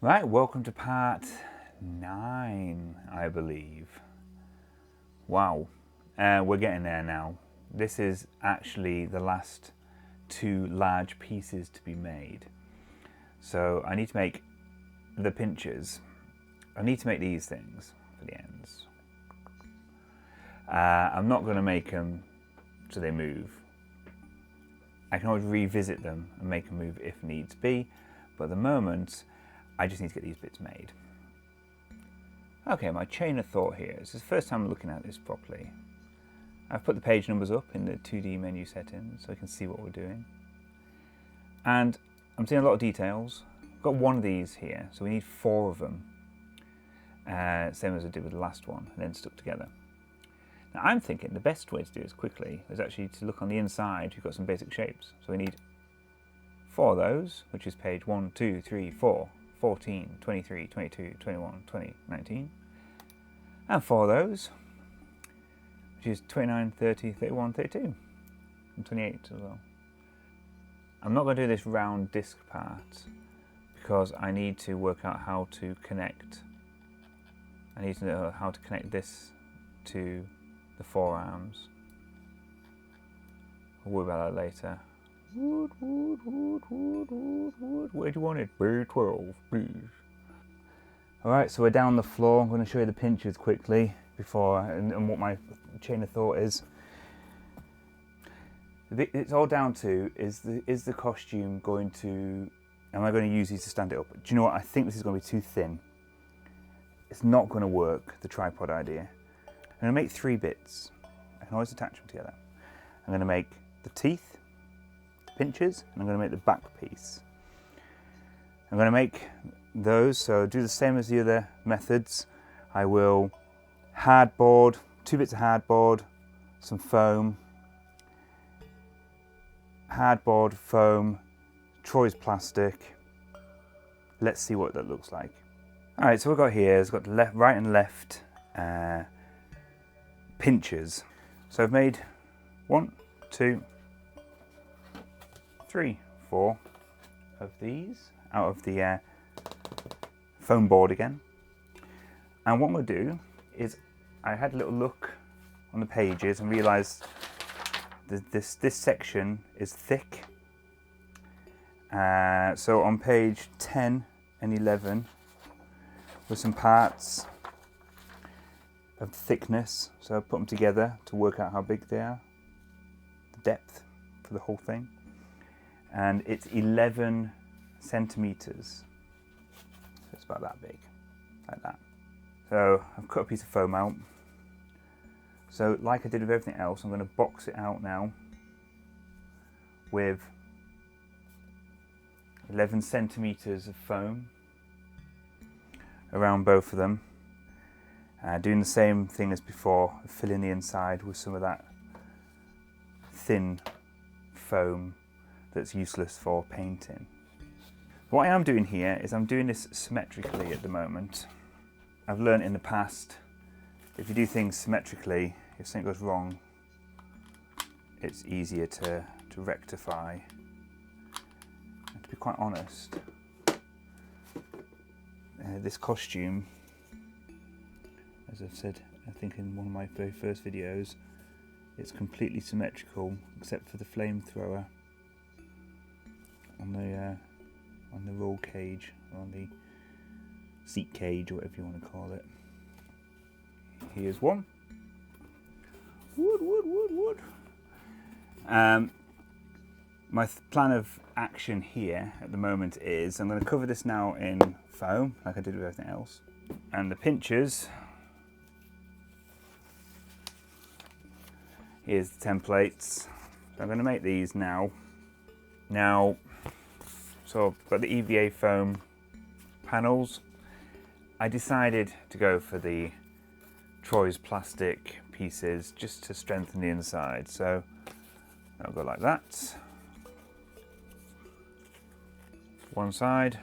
Right, welcome to part 9, I believe. Wow, we're getting there now. This is actually the last 2 large pieces to be made. So I need to make the pinchers. I need to make these things for the ends. I'm not going to make them so they move. I can always revisit them and make them move if needs be, but at the moment I just need to get these bits made. Okay, my chain of thought here. This is the first time I'm looking at this properly. I've put the page numbers up in the 2D menu settings so I can see what we're doing. And I'm seeing a lot of details. I've got one of these here, so we need 4 of them. Same as I did with the last one, and then stuck together. Now I'm thinking the best way to do this quickly is actually to look on the inside. You've got some basic shapes. So we need 4 of those, which is page 1, 2, 3, 4. 14, 23, 22, 21, 20, 19. And 4 of those, which is 29, 30, 31, 32, and 28 as well. I'm not going to do this round disc part because I need to work out how to connect. I need to know how to connect this to the forearms. I'll worry about that later. Wood. Where do you want it? B12, please. Alright, so we're down the floor. I'm going to show you the pinchers quickly before and what my chain of thought is. It's all down to is the costume going to... Am I going to use these to stand it up? Do you know what? I think this is going to be too thin. It's not going to work, the tripod idea. I'm going to make 3 bits. I can always attach them together. I'm going to make the teeth, pinchers, and I'm going to make the back piece. I'm going to make those, so do the same as the other methods. I will hardboard, 2 bits of hardboard, some foam, hardboard, foam, Troy's plastic. Let's see what that looks like. Alright, so what we've got here is got the left, right and left pinchers. So I've made 1, 2, 3, 4 of these out of the foam board again. And what I'm going to do is I had a little look on the pages and realised that this section is thick. So on page 10 and 11 with some parts of thickness, so I put them together to work out how big they are, the depth for the whole thing. And it's 11 centimeters. So it's about that big, like that. So I've cut a piece of foam out. So like I did with everything else, I'm going to box it out now with 11 centimeters of foam around both of them. Doing the same thing as before, filling the inside with some of that thin foam that's useless for painting. What I am doing here is I'm doing this symmetrically at the moment. I've learned in the past, if you do things symmetrically, if something goes wrong, it's easier to rectify. And to be quite honest, this costume, as I've said, I think in one of my very first videos, it's completely symmetrical except for the flamethrower on the roll cage, on the seat cage, or whatever you want to call it. Here's one. Wood. My plan of action here at the moment is I'm going to cover this now in foam, like I did with everything else. And the pinchers, here's the templates. So I'm going to make these now. So I've got the EVA Foam panels. I decided to go for the Troy's plastic pieces just to strengthen the inside. So I'll go like that. One side,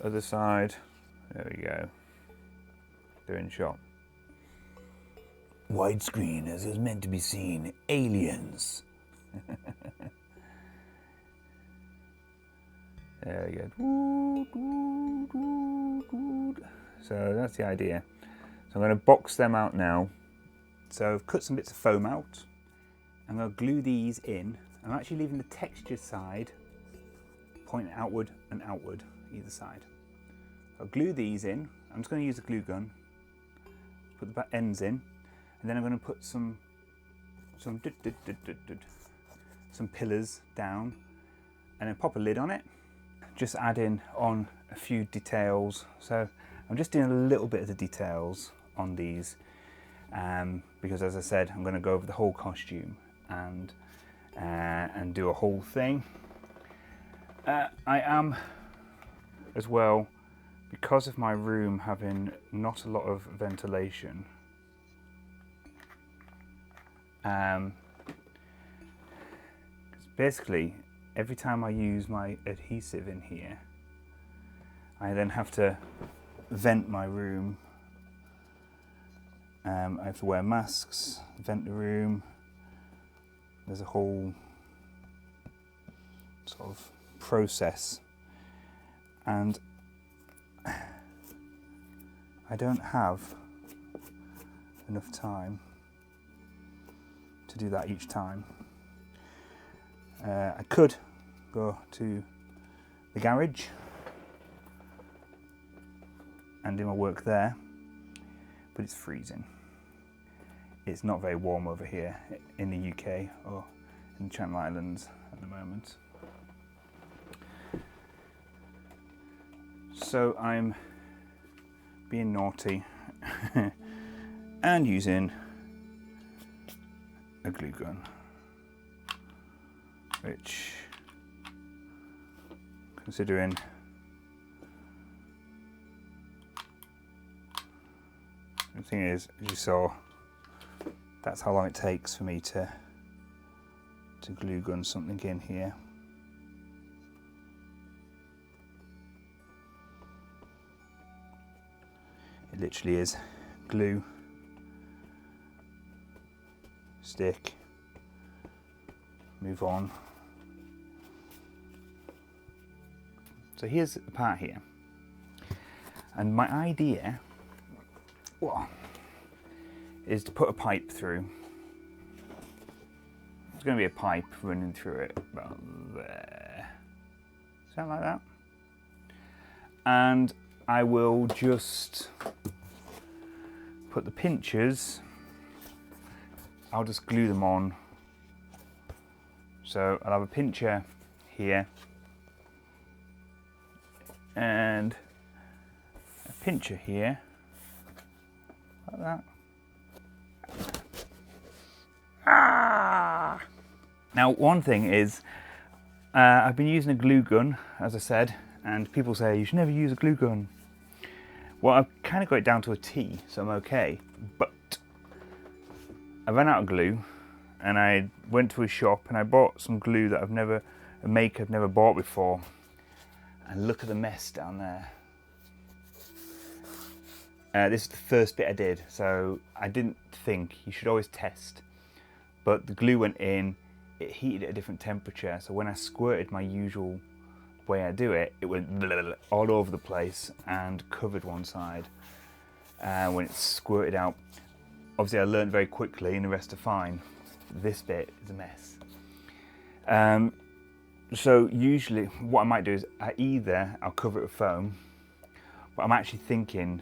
other side. There we go. They're in shot. Widescreen as is meant to be seen. Aliens. There we go. So that's the idea. So I'm going to box them out now. So I've cut some bits of foam out. I'm going to glue these in. I'm actually leaving the textured side pointing outward and outward, either side. I'll glue these in. I'm just going to use a glue gun. Put the ends in, and then I'm going to put some pillars down, and then pop a lid on it. Just adding on a few details. So I'm just doing a little bit of the details on these, because as I said, I'm going to go over the whole costume and do a whole thing. I am as well, because of my room having not a lot of ventilation, basically every time I use my adhesive in here, I then have to vent my room. I have to wear masks, vent the room. There's a whole sort of process, and I don't have enough time to do that each time. I could go to the garage and do my work there, but it's freezing. It's not very warm over here in the UK or in the Channel Islands at the moment. So I'm being naughty and using a glue gun, which, considering the thing is, as you saw, that's how long it takes for me to glue gun something in here. It literally is glue, stick, move on. So here's the part here, and my idea is to put a pipe through. There's going to be a pipe running through it about there, something like that, and I will just put the pinchers, I'll just glue them on. So I'll have a pincher here and a pincher here, like that. Ah! Now, one thing is, I've been using a glue gun, as I said, and people say you should never use a glue gun. Well, I've kind of got it down to a T, so I'm okay. But I ran out of glue, and I went to a shop and I bought some glue that I've never bought before. And look at the mess down there. This is the first bit I did, so I didn't think, you should always test. But the glue went in, it heated at a different temperature, so when I squirted my usual way I do it, it went all over the place and covered one side when it squirted out. Obviously I learned very quickly and the rest are fine. This bit is a mess. So usually what I might do is I'll cover it with foam, but I'm actually thinking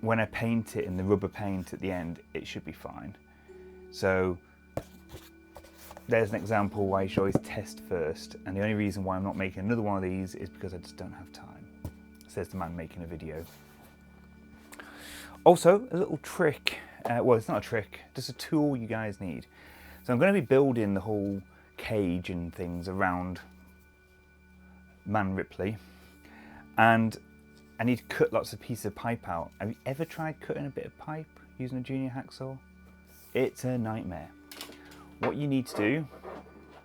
when I paint it in the rubber paint at the end, it should be fine. So there's an example why you should always test first, and the only reason why I'm not making another one of these is because I just don't have time, says the man making a video. Also, a little trick, well, it's not a trick, just a tool you guys need. So I'm going to be building the whole cage and things around Man Ripley, and I need to cut lots of pieces of pipe out. Have you ever tried cutting a bit of pipe using a junior hacksaw? It's a nightmare. What you need to do,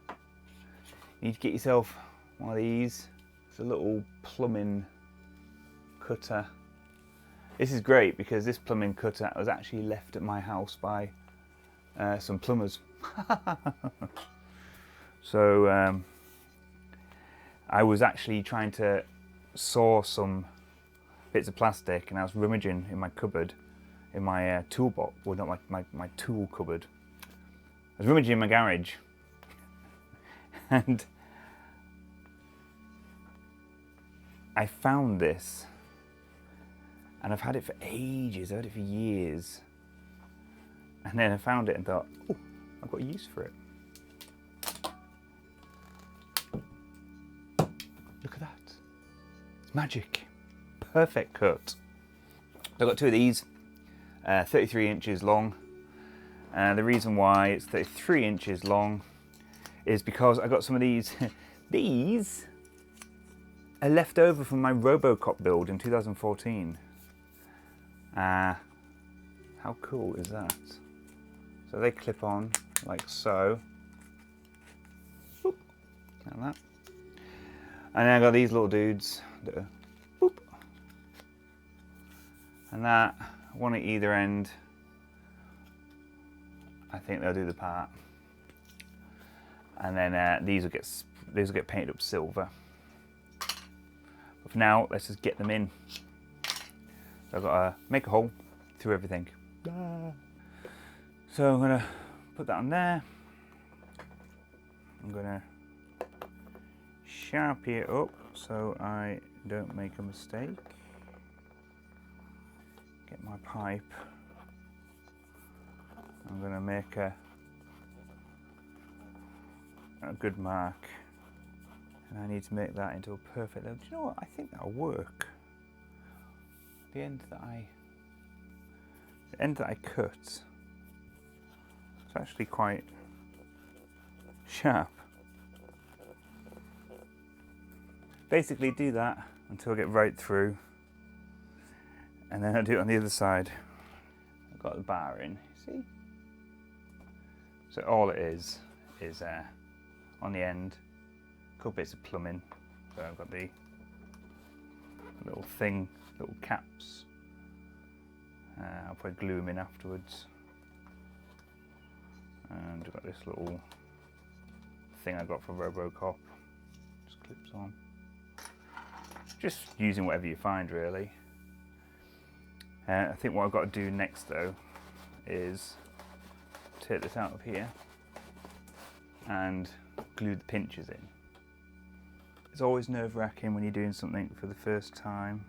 you need to get yourself one of these. It's a little plumbing cutter. This is great because this plumbing cutter was actually left at my house by some plumbers. So I was actually trying to saw some bits of plastic, and I was rummaging in my cupboard, in my toolbox, well not my tool cupboard. I was rummaging in my garage, and I found this, and I've had it for ages, I've had it for years, and then I found it and thought, oh, I've got use for it. Look at that. It's magic. Perfect cut. I've got two of these, 33 inches long. The reason why it's 33 inches long is because I got some of these. These are left over from my Robocop build in 2014. How cool is that? So they clip on like so. Boop, like that. And then I got these little dudes that are boop. And that, one at either end. I think they'll do the part. And then these will get painted up silver. But for now, let's just get them in. So I've got to make a hole through everything. So I'm gonna put that on there. I'm gonna sharpie it up so I don't make a mistake. Get my pipe. I'm gonna make a good mark, and I need to make that into a perfect level. Do you know what? I think that'll work. The end that I cut, it's actually quite sharp. Basically do that until I get right through, and then I do it on the other side. I've got the bar in, see? So all it is on the end, a couple bits of plumbing. So I've got the little thing, little caps. I'll probably glue them in afterwards. And I've got this little thing I got from Robocop, just clips on. Just using whatever you find, really. I think what I've got to do next though is take this out of here and glue the pinches in. It's always nerve-wracking when you're doing something for the first time.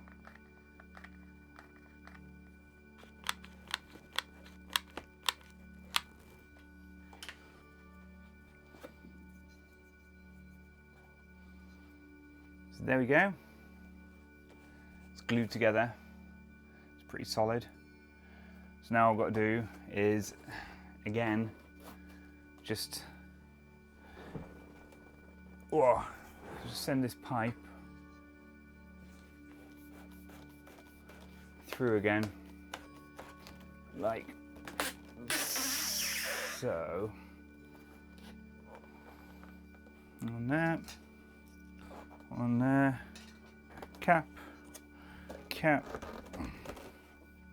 So there we go. It's glued together. It's pretty solid. So now all I've got to do is, again, just send this pipe through again, like so. On there, cap,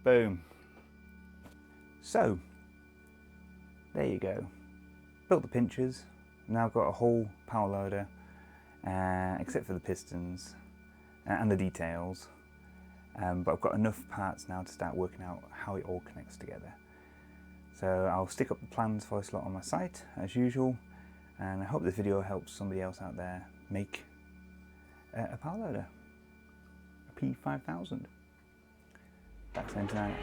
boom. So, there you go. Built the pinchers, now I've got a whole power loader, except for the pistons and the details. But I've got enough parts now to start working out how it all connects together. So I'll stick up the plans for this lot on my site, as usual, and I hope this video helps somebody else out there make a power loader, a P5000. Back to tonight.